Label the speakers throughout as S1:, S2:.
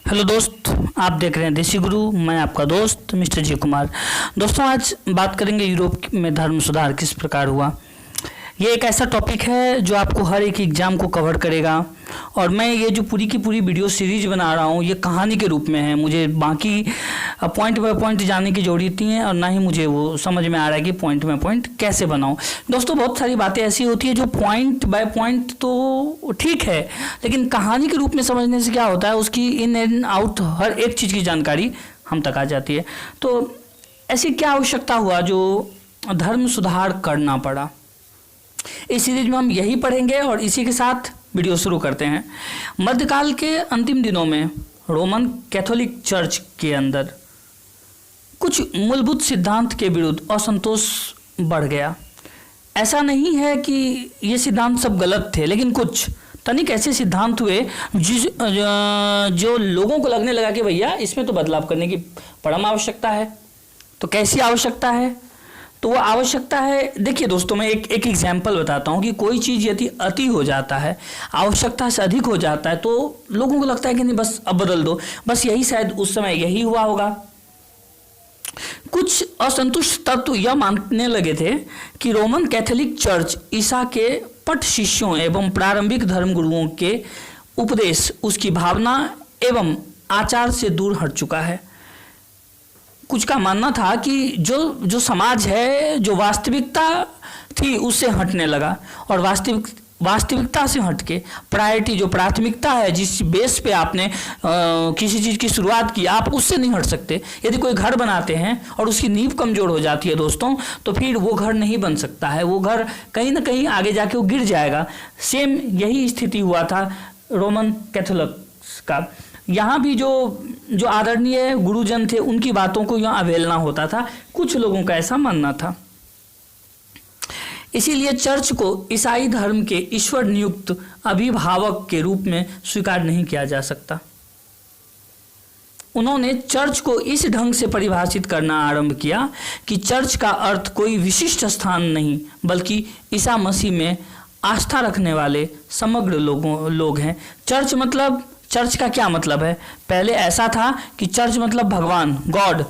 S1: Hello दोस्त, आप देख रहे हैं देसी गुरु। मैं आपका दोस्त मिस्टर जी कुमार। दोस्तों, आज बात करेंगे यूरोप में धर्म सुधार किस प्रकार हुआ। ये एक ऐसा टॉपिक है जो आपको हर एक एग्ज़ाम को कवर करेगा। और मैं ये जो पूरी की पूरी वीडियो सीरीज बना रहा हूँ ये कहानी के रूप में है। मुझे बाकी पॉइंट बाय पॉइंट जानने की ज़रूरत नहीं है और ना ही मुझे वो समझ में आ रहा है कि पॉइंट बाय पॉइंट कैसे बनाऊँ। दोस्तों, बहुत सारी बातें ऐसी होती है जो पॉइंट बाय पॉइंट तो ठीक है, लेकिन कहानी के रूप में समझने से क्या होता है, उसकी इन एंड आउट हर एक चीज़ की जानकारी हम तक आ जाती है। तो ऐसी क्या आवश्यकता हुआ जो धर्म सुधार करना पड़ा। इस सीरीज में हम यही पढ़ेंगे और इसी के साथ वीडियो शुरू करते हैं। मध्यकाल के अंतिम दिनों में रोमन कैथोलिक चर्च के अंदर कुछ मूलभूत सिद्धांत के विरुद्ध असंतोष बढ़ गया। ऐसा नहीं है कि ये सिद्धांत सब गलत थे, लेकिन कुछ तनिक ऐसे सिद्धांत हुए जो लोगों को लगने लगा कि भैया इसमें तो बदलाव करने की परम आवश्यकता है। तो कैसी आवश्यकता है? तो वो आवश्यकता है, देखिए दोस्तों, मैं एक एग्जाम्पल बताता हूँ कि कोई चीज़ यदि अति हो जाता है, आवश्यकता से अधिक हो जाता है, तो लोगों को लगता है कि नहीं बस अब बदल दो। बस यही शायद उस समय यही हुआ होगा। कुछ असंतुष्ट तत्व यह मानने लगे थे कि रोमन कैथोलिक चर्च ईसा के पट शिष्यों एवं प्रारंभिक धर्मगुरुओं के उपदेश, उसकी भावना एवं आचार से दूर हट चुका है। कुछ का मानना था कि जो समाज है, जो वास्तविकता थी उससे हटने लगा और वास्तविकता से हटके प्रायोरिटी, जो प्राथमिकता है, जिस बेस पे आपने किसी चीज़ की शुरुआत की, आप उससे नहीं हट सकते। यदि कोई घर बनाते हैं और उसकी नींव कमज़ोर हो जाती है दोस्तों, तो फिर वो घर नहीं बन सकता है। वो घर कहीं ना कहीं आगे जाके वो गिर जाएगा। सेम यही स्थिति हुआ था रोमन कैथोलिक्स का। यहाँ भी जो आदरणीय गुरुजन थे उनकी बातों को यहाँ अवहेलना होता था। कुछ लोगों का ऐसा मानना था। इसीलिए चर्च को ईसाई धर्म के ईश्वर नियुक्त अभिभावक के रूप में स्वीकार नहीं किया जा सकता। उन्होंने चर्च को इस ढंग से परिभाषित करना आरंभ किया कि चर्च का अर्थ कोई विशिष्ट स्थान नहीं, बल्कि ईसा मसीह में आस्था रखने वाले समग्र लोग हैं। चर्च का क्या मतलब है? पहले ऐसा था कि चर्च मतलब भगवान, गॉड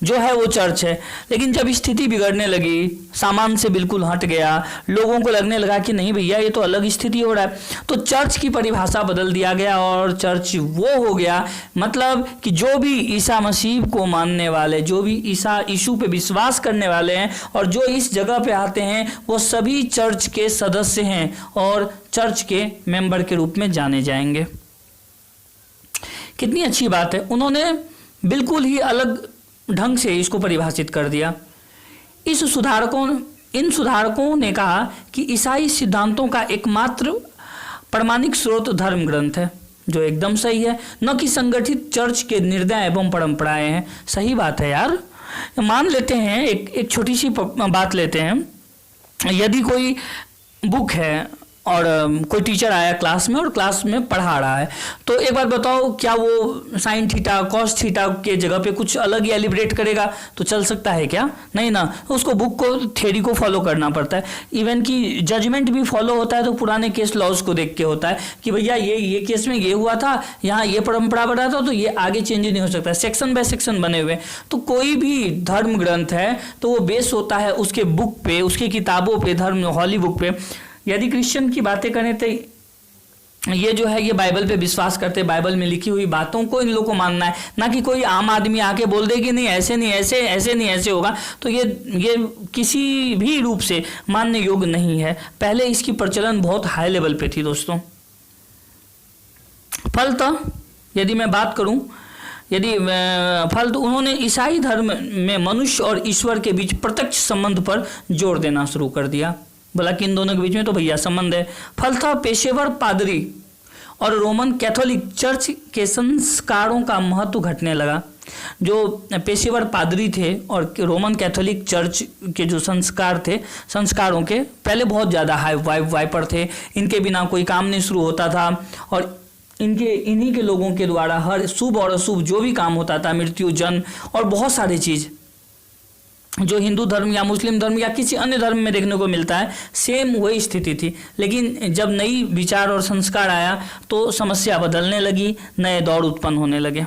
S1: जो है वो चर्च है। लेकिन जब स्थिति बिगड़ने लगी, सामान से बिल्कुल हट गया, लोगों को लगने लगा कि नहीं भैया ये तो अलग स्थिति हो रहा है, तो चर्च की परिभाषा बदल दिया गया और चर्च वो हो गया, मतलब कि जो भी ईसा मसीह को मानने वाले, जो भी यीशु पे विश्वास करने वाले हैं और जो इस जगह पे आते हैं, वो सभी चर्च के सदस्य हैं और चर्च के मेंबर के रूप में जाने जाएंगे। कितनी अच्छी बात है। उन्होंने बिल्कुल ही अलग ढंग से इसको परिभाषित कर दिया। इन सुधारकों ने कहा कि ईसाई सिद्धांतों का एकमात्र प्रमाणिक स्रोत धर्म ग्रंथ है, जो एकदम सही है, न कि संगठित चर्च के निर्णय एवं परंपराएं हैं। सही बात है यार। मान लेते हैं, एक छोटी सी बात लेते हैं। यदि कोई बुक है और कोई टीचर आया क्लास में और क्लास में पढ़ा रहा है, तो एक बार बताओ, क्या वो साइन थीटा कॉस थीटा के जगह पे कुछ अलग ही एलिब्रेट करेगा? तो चल सकता है क्या? नहीं ना। उसको बुक को, थ्योरी को फॉलो करना पड़ता है। इवन कि जजमेंट भी फॉलो होता है तो पुराने केस लॉज को देख के होता है कि भैया ये केस में ये हुआ था, यहाँ ये परंपरा बना था, तो ये आगे चेंज नहीं हो सकता। सेक्शन बाय सेक्शन बने हुए। तो कोई भी धर्म ग्रंथ है तो वो बेस होता है उसके बुक पे, उसकी किताबों पे, धर्म हॉली बुक पे। यदि क्रिश्चियन की बातें करें तो ये जो है ये बाइबल पे विश्वास करते हैं, बाइबल में लिखी हुई बातों को इन लोगों को मानना है, ना कि कोई आम आदमी आके बोल दे कि नहीं ऐसे नहीं, ऐसे नहीं, ऐसे होगा। तो ये किसी भी रूप से मानने योग्य नहीं है। पहले इसकी प्रचलन बहुत हाई लेवल पे थी दोस्तों। फलतः यदि मैं बात करूं, उन्होंने ईसाई धर्म में मनुष्य और ईश्वर के बीच प्रत्यक्ष संबंध पर जोर देना शुरू कर दिया। बोला कि इन दोनों के बीच में तो भैया संबंध है। फलतः पेशेवर पादरी और रोमन कैथोलिक चर्च के संस्कारों का महत्व घटने लगा। जो पेशेवर पादरी थे और रोमन कैथोलिक चर्च के जो संस्कार थे, संस्कारों के पहले बहुत ज़्यादा हाई वाइपर थे। इनके बिना कोई काम नहीं शुरू होता था और इन्हीं के लोगों के द्वारा हर शुभ और अशुभ जो भी काम होता था, मृत्यु, जन्म और बहुत सारी चीज़ जो हिंदू धर्म या मुस्लिम धर्म या किसी अन्य धर्म में देखने को मिलता है, सेम वही स्थिति थी। लेकिन जब नई विचार और संस्कार आया तो समस्या बदलने लगी, नए दौर उत्पन्न होने लगे।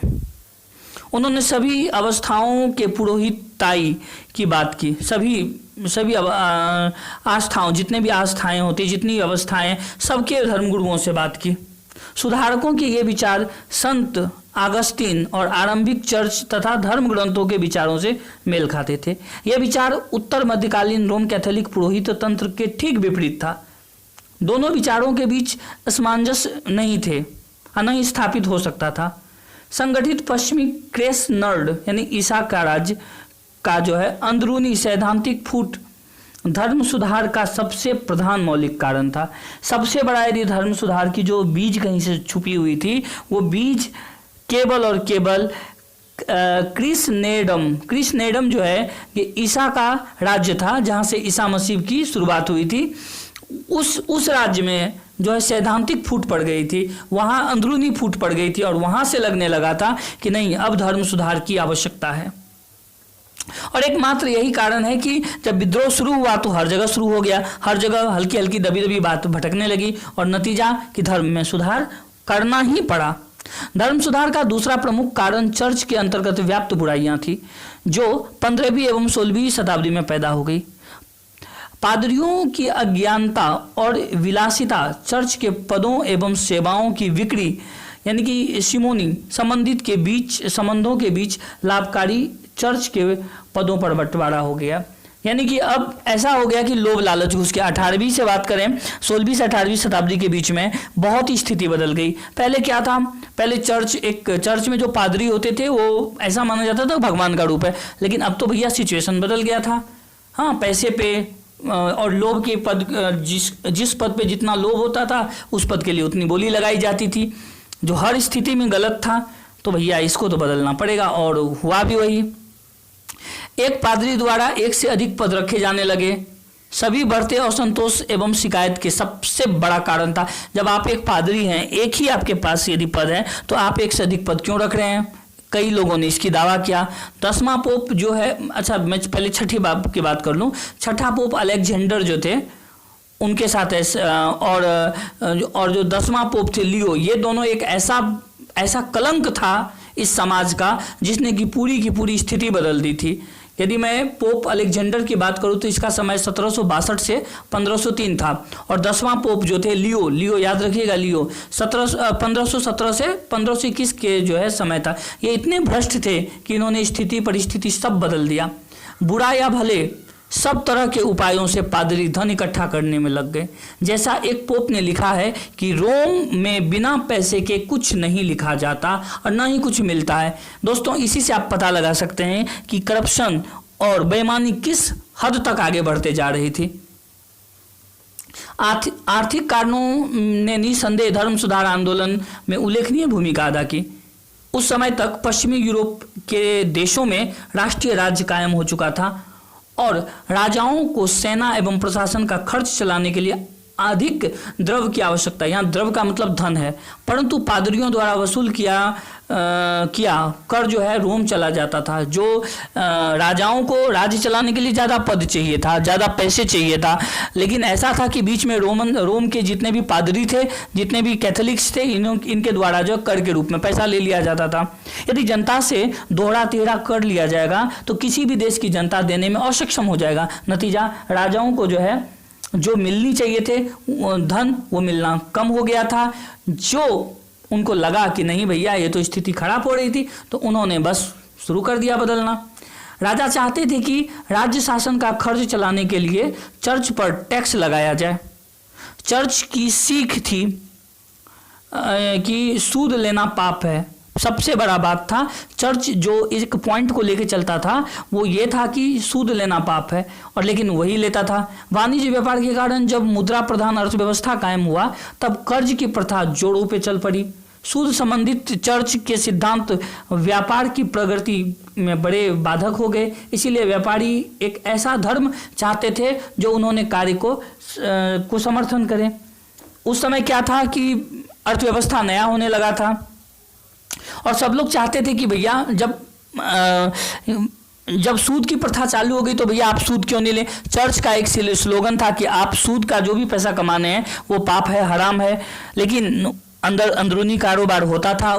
S1: उन्होंने सभी अवस्थाओं के पुरोहिताई की बात की, सभी आस्थाओं, जितने भी आस्थाएं होती, जितनी अवस्थाएं, सबके धर्मगुरुओं से बात की। सुधारकों के ये विचार संत अगस्तीन और आरंभिक चर्च तथा धर्म ग्रंथों के विचारों से मेल खाते थे। यह विचार उत्तर मध्यकालीन रोम कैथोलिक पुरोहित तंत्र के ठीक विपरीत था। दोनों विचारों के बीच असमंजस्य नहीं थे, नहीं स्थापित हो सकता था। संगठित पश्चिमी क्रेसनर्ड यानी ईसा का राज्य का जो है अंदरूनी सैद्धांतिक फूट धर्म सुधार का सबसे प्रधान मौलिक कारण था। सबसे बड़ा यदि धर्म सुधार की जो बीज कहीं से छुपी हुई थी, वो बीज केवल और केवल क्रिसनेडम जो है ये ईसा का राज्य था, जहाँ से ईसा मसीह की शुरुआत हुई थी। उस राज्य में जो है सैद्धांतिक फूट पड़ गई थी, वहाँ अंदरूनी फूट पड़ गई थी और वहाँ से लगने लगा था कि नहीं, अब धर्म सुधार की आवश्यकता है। और एकमात्र यही कारण है कि जब विद्रोह शुरू हुआ तो हर जगह शुरू हो गया, हर जगह हल्की हल्की दबी दबी बात भटकने लगी और नतीजा कि धर्म में सुधार करना ही पड़ा। धर्म सुधार का दूसरा प्रमुख कारण चर्च के अंतर्गत व्याप्त बुराइयां थी, जो 15वीं एवं 16वीं शताब्दी में पैदा हो गई। पादरियों की अज्ञानता और विलासिता चर्च के पदों एवं सेवाओं की बिक्री यानी कि सिमोनी संबंधों के बीच लाभकारी चर्च के पदों पर बंटवारा हो गया। यानी कि अब ऐसा हो गया कि लोभ लालच घुस के 18वीं से बात करें, 16वीं से 18वीं शताब्दी के बीच में बहुत ही स्थिति बदल गई। पहले क्या था, पहले चर्च में जो पादरी होते थे वो ऐसा माना जाता था भगवान का रूप है, लेकिन अब तो भैया सिचुएशन बदल गया था। हाँ, पैसे पे और लोभ के पद, जिस पद पे जितना लोभ होता था उस पद के लिए उतनी बोली लगाई जाती थी, जो हर स्थिति में गलत था। तो भैया इसको तो बदलना पड़ेगा, और हुआ भी वही। एक पादरी द्वारा एक से अधिक पद रखे जाने लगे। सभी बढ़ते असंतोष एवं शिकायत के सबसे बड़ा कारण था, जब आप एक पादरी हैं, एक ही आपके पास यदि पद है तो आप एक से अधिक पद क्यों रख रहे हैं। कई लोगों ने इसकी दावा किया। 10वां पोप जो है, अच्छा मैं पहले छठी बाब की बात कर लूँ। छठा पोप अलेक्जेंडर जो थे उनके साथ और जो 10वां पोप थे लियो, ये दोनों एक ऐसा कलंक था इस समाज का जिसने की पूरी स्थिति बदल दी थी। यदि मैं पोप अलेक्जेंडर की बात करूं तो इसका समय 1762 से 1503 था, और 10वां पोप जो थे लियो याद रखिएगा, लियो 1517 से 1521 के जो है समय था। ये इतने भ्रष्ट थे कि इन्होंने स्थिति परिस्थिति सब बदल दिया। बुरा या भले सब तरह के उपायों से पादरी धन इकट्ठा करने में लग गए। जैसा एक पोप ने लिखा है कि रोम में बिना पैसे के कुछ नहीं लिखा जाता और न ही कुछ मिलता है। दोस्तों, इसी से आप पता लगा सकते हैं कि करप्शन और बेईमानी किस हद तक आगे बढ़ते जा रही थी। आर्थिक कारणों ने निसंदेह धर्म सुधार आंदोलन में उल्लेखनीय भूमिका अदा की। उस समय तक पश्चिमी यूरोप के देशों में राष्ट्रीय राज्य कायम हो चुका था और राजाओं को सेना एवं प्रशासन का खर्च चलाने के लिए अधिक द्रव्य की आवश्यकता, यहाँ द्रव्य का मतलब धन है, परंतु पादरियों द्वारा वसूल किया कर जो है रोम चला जाता था। जो राजाओं को राज्य चलाने के लिए ज़्यादा पद चाहिए था, ज़्यादा पैसे चाहिए था, लेकिन ऐसा था कि बीच में रोम के जितने भी पादरी थे, जितने भी कैथोलिक्स थे, इनके द्वारा जो कर के रूप में पैसा ले लिया जाता था। यदि जनता से दोहरा तिहरा कर लिया जाएगा तो किसी भी देश की जनता देने में असक्षम हो जाएगा। नतीजा राजाओं को जो है जो मिलनी चाहिए थे धन, वो मिलना कम हो गया था। जो उनको लगा कि नहीं भैया ये तो स्थिति खराब हो रही थी, तो उन्होंने बस शुरू कर दिया बदलना। राजा चाहते थे कि राज्य शासन का खर्च चलाने के लिए चर्च पर टैक्स लगाया जाए। चर्च की सीख थी कि सूद लेना पाप है। सबसे बड़ा बात था, चर्च जो एक पॉइंट को लेकर चलता था वो ये था कि सूद लेना पाप है, और लेकिन वही लेता था। वाणिज्य व्यापार के कारण जब मुद्रा प्रधान अर्थव्यवस्था कायम हुआ तब कर्ज की प्रथा जोरों पे चल पड़ी। सूद संबंधित चर्च के सिद्धांत व्यापार की प्रगति में बड़े बाधक हो गए। इसीलिए व्यापारी एक ऐसा धर्म चाहते थे जो उन्होंने कार्य को समर्थन करे। उस समय क्या था कि अर्थव्यवस्था नया होने लगा था और सब लोग चाहते थे कि भैया जब सूद की प्रथा चालू हो गई तो भैया आप सूद क्यों नहीं लें। चर्च का एक स्लोगन था कि आप सूद का जो भी पैसा कमाने हैं वो पाप है, हराम है, लेकिन अंदरूनी कारोबार होता था,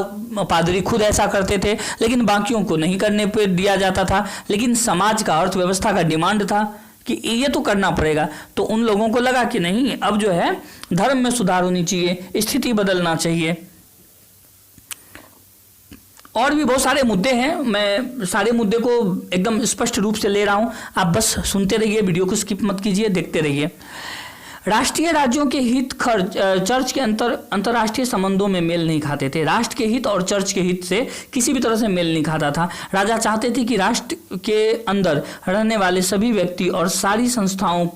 S1: पादरी खुद ऐसा करते थे, लेकिन बाकियों को नहीं करने पे दिया जाता था। लेकिन समाज का, अर्थव्यवस्था का डिमांड था कि ये तो करना पड़ेगा, तो उन लोगों को लगा कि नहीं, अब जो है धर्म में सुधार होनी चाहिए, स्थिति बदलना चाहिए। और भी बहुत सारे मुद्दे हैं, मैं सारे मुद्दे को एकदम स्पष्ट रूप से ले रहा हूं, आप बस सुनते रहिए, वीडियो को स्किप मत कीजिए, देखते रहिए। राष्ट्रीय राज्यों के हित चर्च के अंतर्राष्ट्रीय संबंधों में मेल नहीं खाते थे। राष्ट्र के हित और चर्च के हित से किसी भी तरह से मेल नहीं खाता था। राजा चाहते थे कि राष्ट्र के अंदर रहने वाले सभी व्यक्ति और सारी संस्थाओं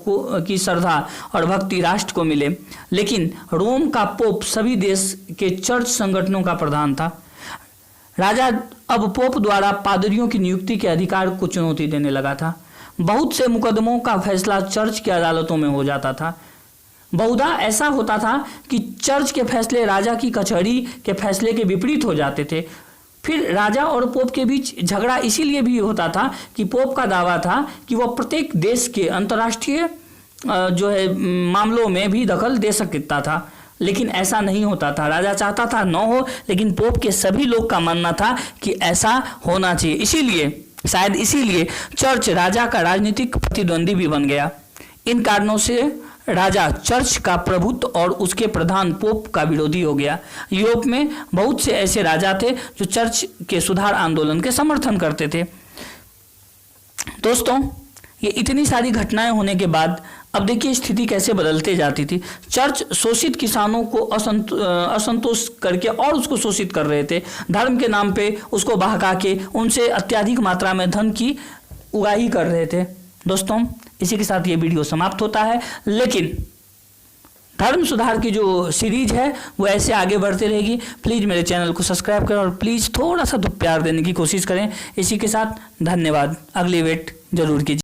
S1: की श्रद्धा और भक्ति राष्ट्र को मिले, लेकिन रोम का पोप सभी देश के चर्च संगठनों का प्रधान था। राजा अब पोप द्वारा पादरियों की नियुक्ति के अधिकार को चुनौती देने लगा था। बहुत से मुकदमों का फैसला चर्च की अदालतों में हो जाता था। बहुधा ऐसा होता था कि चर्च के फैसले राजा की कचहरी के फैसले के विपरीत हो जाते थे। फिर राजा और पोप के बीच झगड़ा इसीलिए भी होता था कि पोप का दावा था कि वह प्रत्येक देश के अंतर्राष्ट्रीय जो है मामलों में भी दखल दे सकता था, लेकिन ऐसा नहीं होता था। राजा चाहता था न हो, लेकिन पोप के सभी लोग का मानना था कि ऐसा होना चाहिए। इसीलिए, शायद इसीलिए चर्च राजा का राजनीतिक प्रतिद्वंदी भी बन गया। इन कारणों से राजा चर्च का प्रभुत्व और उसके प्रधान पोप का विरोधी हो गया। यूरोप में बहुत से ऐसे राजा थे जो चर्च के सुधार आंदोलन के समर्थन करते थे। दोस्तों, ये इतनी सारी घटनाएं होने के बाद अब देखिए स्थिति कैसे बदलते जाती थी। चर्च शोषित किसानों को असंतोष करके और उसको शोषित कर रहे थे। धर्म के नाम पे उसको बहका के उनसे अत्यधिक मात्रा में धन की उगाही कर रहे थे। दोस्तों, इसी के साथ ये वीडियो समाप्त होता है, लेकिन धर्म सुधार की जो सीरीज है वो ऐसे आगे बढ़ती रहेगी। प्लीज़ मेरे चैनल को सब्सक्राइब करें और प्लीज़ थोड़ा सा तो प्यार देने की कोशिश करें। इसी के साथ धन्यवाद। अगली वेट जरूर कीजिए।